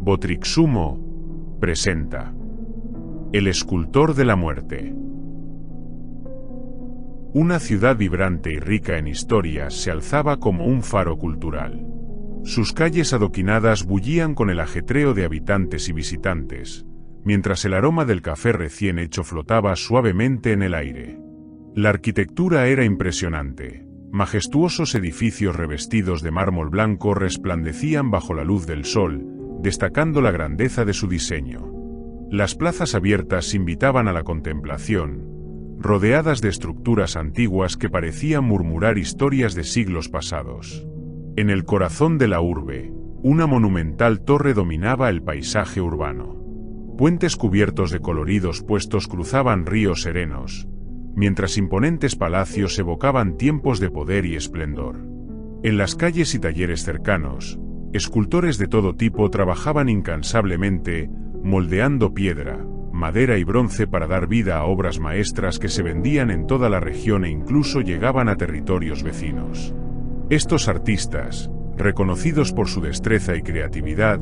Botrixhumo presenta El escultor de la muerte. Una ciudad vibrante y rica en historias se alzaba como un faro cultural. Sus calles adoquinadas bullían con el ajetreo de habitantes y visitantes, mientras el aroma del café recién hecho flotaba suavemente en el aire. La arquitectura era impresionante. Majestuosos edificios revestidos de mármol blanco resplandecían bajo la luz del sol, destacando la grandeza de su diseño. Las plazas abiertas invitaban a la contemplación, rodeadas de estructuras antiguas que parecían murmurar historias de siglos pasados. En el corazón de la urbe, una monumental torre dominaba el paisaje urbano. Puentes cubiertos de coloridos puestos cruzaban ríos serenos, mientras imponentes palacios evocaban tiempos de poder y esplendor. En las calles y talleres cercanos, escultores de todo tipo trabajaban incansablemente, moldeando piedra, madera y bronce para dar vida a obras maestras que se vendían en toda la región e incluso llegaban a territorios vecinos. Estos artistas, reconocidos por su destreza y creatividad,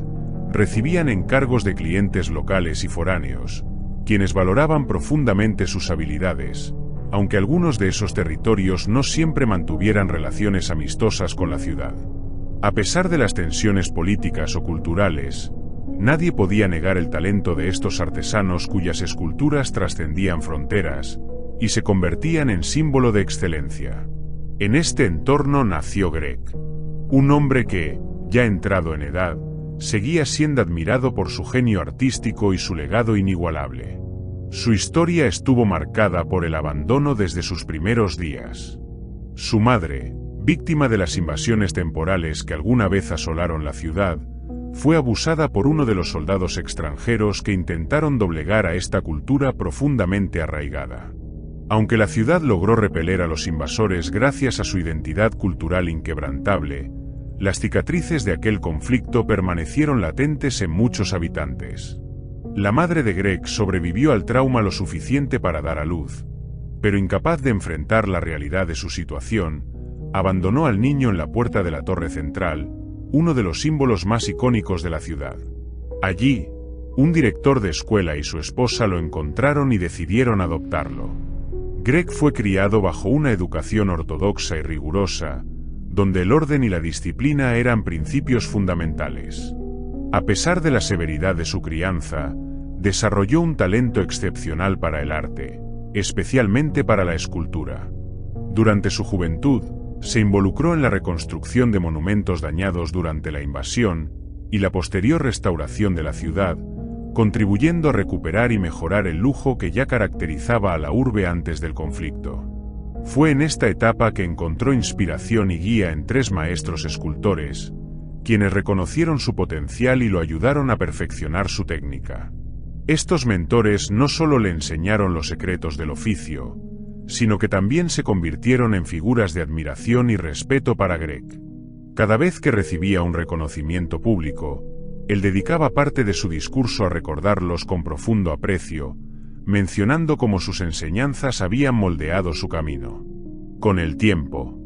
recibían encargos de clientes locales y foráneos, quienes valoraban profundamente sus habilidades, aunque algunos de esos territorios no siempre mantuvieran relaciones amistosas con la ciudad. A pesar de las tensiones políticas o culturales, nadie podía negar el talento de estos artesanos cuyas esculturas trascendían fronteras y se convertían en símbolo de excelencia. En este entorno nació Greg, un hombre que, ya entrado en edad, seguía siendo admirado por su genio artístico y su legado inigualable. Su historia estuvo marcada por el abandono desde sus primeros días. Su madre, víctima de las invasiones temporales que alguna vez asolaron la ciudad, fue abusada por uno de los soldados extranjeros que intentaron doblegar a esta cultura profundamente arraigada. Aunque la ciudad logró repeler a los invasores gracias a su identidad cultural inquebrantable, las cicatrices de aquel conflicto permanecieron latentes en muchos habitantes. La madre de Greg sobrevivió al trauma lo suficiente para dar a luz, pero incapaz de enfrentar la realidad de su situación, abandonó al niño en la puerta de la torre central, uno de los símbolos más icónicos de la ciudad. Allí, un director de escuela y su esposa lo encontraron y decidieron adoptarlo. Greg fue criado bajo una educación ortodoxa y rigurosa, donde el orden y la disciplina eran principios fundamentales. A pesar de la severidad de su crianza, desarrolló un talento excepcional para el arte, especialmente para la escultura. Durante su juventud, se involucró en la reconstrucción de monumentos dañados durante la invasión y la posterior restauración de la ciudad, contribuyendo a recuperar y mejorar el lujo que ya caracterizaba a la urbe antes del conflicto. Fue en esta etapa que encontró inspiración y guía en tres maestros escultores, quienes reconocieron su potencial y lo ayudaron a perfeccionar su técnica. Estos mentores no solo le enseñaron los secretos del oficio, sino que también se convirtieron en figuras de admiración y respeto para Greg. Cada vez que recibía un reconocimiento público, él dedicaba parte de su discurso a recordarlos con profundo aprecio, mencionando cómo sus enseñanzas habían moldeado su camino. Con el tiempo,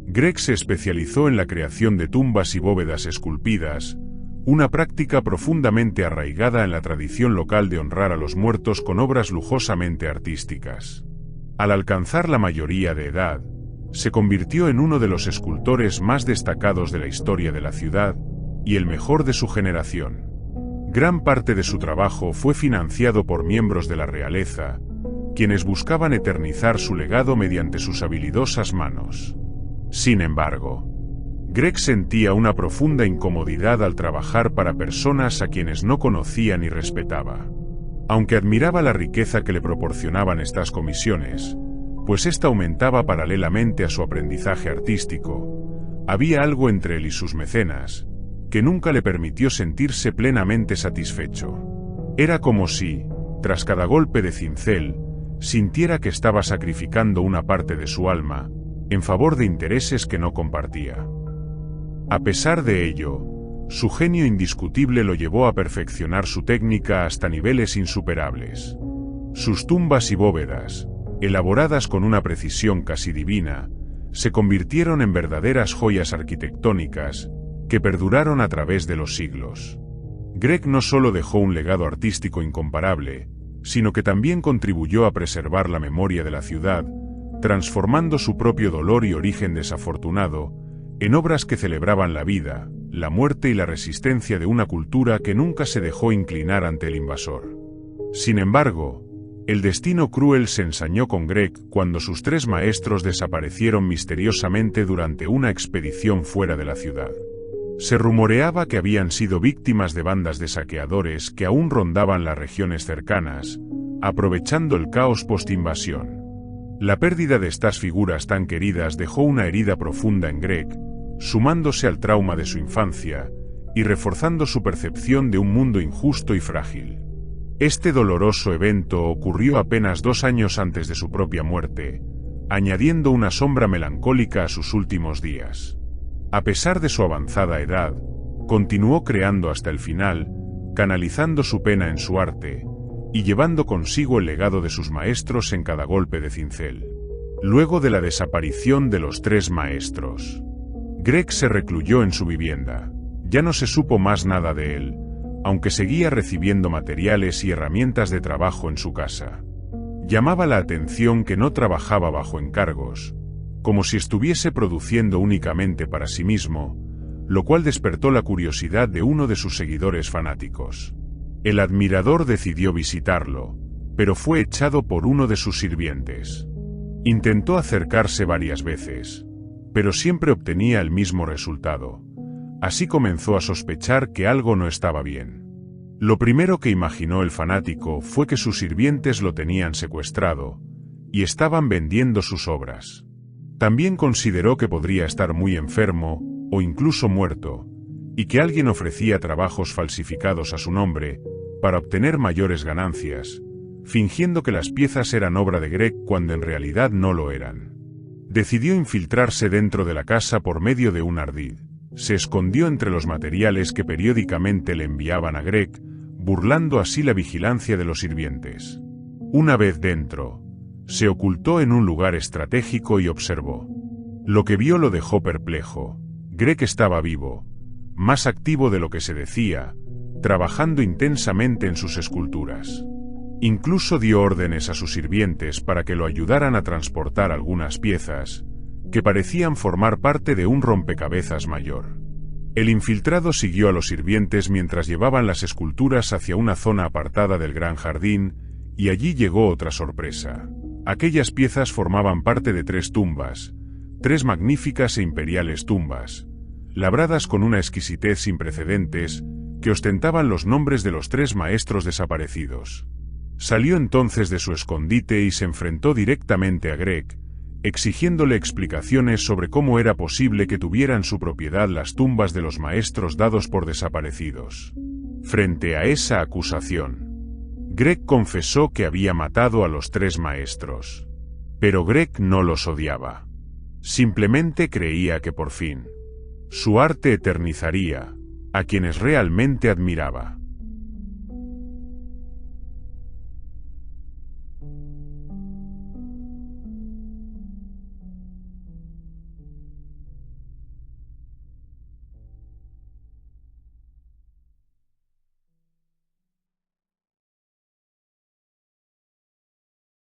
Greg se especializó en la creación de tumbas y bóvedas esculpidas, una práctica profundamente arraigada en la tradición local de honrar a los muertos con obras lujosamente artísticas. Al alcanzar la mayoría de edad, se convirtió en uno de los escultores más destacados de la historia de la ciudad y el mejor de su generación. Gran parte de su trabajo fue financiado por miembros de la realeza, quienes buscaban eternizar su legado mediante sus habilidosas manos. Sin embargo, Greg sentía una profunda incomodidad al trabajar para personas a quienes no conocía ni respetaba. Aunque admiraba la riqueza que le proporcionaban estas comisiones, pues ésta aumentaba paralelamente a su aprendizaje artístico, había algo entre él y sus mecenas, que nunca le permitió sentirse plenamente satisfecho. Era como si, tras cada golpe de cincel, sintiera que estaba sacrificando una parte de su alma, en favor de intereses que no compartía. A pesar de ello, su genio indiscutible lo llevó a perfeccionar su técnica hasta niveles insuperables. Sus tumbas y bóvedas, elaboradas con una precisión casi divina, se convirtieron en verdaderas joyas arquitectónicas que perduraron a través de los siglos. Greg no solo dejó un legado artístico incomparable, sino que también contribuyó a preservar la memoria de la ciudad, transformando su propio dolor y origen desafortunado en obras que celebraban la vida, la muerte y la resistencia de una cultura que nunca se dejó inclinar ante el invasor. Sin embargo, el destino cruel se ensañó con Greg cuando sus 3 maestros desaparecieron misteriosamente durante una expedición fuera de la ciudad. Se rumoreaba que habían sido víctimas de bandas de saqueadores que aún rondaban las regiones cercanas, aprovechando el caos post-invasión. La pérdida de estas figuras tan queridas dejó una herida profunda en Greg, sumándose al trauma de su infancia y reforzando su percepción de un mundo injusto y frágil. Este doloroso evento ocurrió apenas 2 años antes de su propia muerte, añadiendo una sombra melancólica a sus últimos días. A pesar de su avanzada edad, continuó creando hasta el final, canalizando su pena en su arte y llevando consigo el legado de sus maestros en cada golpe de cincel. Luego de la desaparición de los 3 maestros, Greg se recluyó en su vivienda. Ya no se supo más nada de él, aunque seguía recibiendo materiales y herramientas de trabajo en su casa. Llamaba la atención que no trabajaba bajo encargos, como si estuviese produciendo únicamente para sí mismo, lo cual despertó la curiosidad de uno de sus seguidores fanáticos. El admirador decidió visitarlo, pero fue echado por uno de sus sirvientes. Intentó acercarse varias veces, pero siempre obtenía el mismo resultado. Así comenzó a sospechar que algo no estaba bien. Lo primero que imaginó el fanático fue que sus sirvientes lo tenían secuestrado y estaban vendiendo sus obras. También consideró que podría estar muy enfermo o incluso muerto, y que alguien ofrecía trabajos falsificados a su nombre para obtener mayores ganancias, fingiendo que las piezas eran obra de Greg cuando en realidad no lo eran. Decidió infiltrarse dentro de la casa por medio de un ardid. Se escondió entre los materiales que periódicamente le enviaban a Greg, burlando así la vigilancia de los sirvientes. Una vez dentro, se ocultó en un lugar estratégico y observó. Lo que vio lo dejó perplejo. Greg estaba vivo, más activo de lo que se decía, trabajando intensamente en sus esculturas. Incluso dio órdenes a sus sirvientes para que lo ayudaran a transportar algunas piezas, que parecían formar parte de un rompecabezas mayor. El infiltrado siguió a los sirvientes mientras llevaban las esculturas hacia una zona apartada del gran jardín, y allí llegó otra sorpresa. Aquellas piezas formaban parte de 3 tumbas, 3 magníficas e imperiales tumbas, labradas con una exquisitez sin precedentes, que ostentaban los nombres de los 3 maestros desaparecidos. Salió entonces de su escondite y se enfrentó directamente a Greg, exigiéndole explicaciones sobre cómo era posible que tuvieran su propiedad las tumbas de los maestros dados por desaparecidos. Frente a esa acusación, Greg confesó que había matado a los 3 maestros. Pero Greg no los odiaba. Simplemente creía que por fin, su arte eternizaría a quienes realmente admiraba.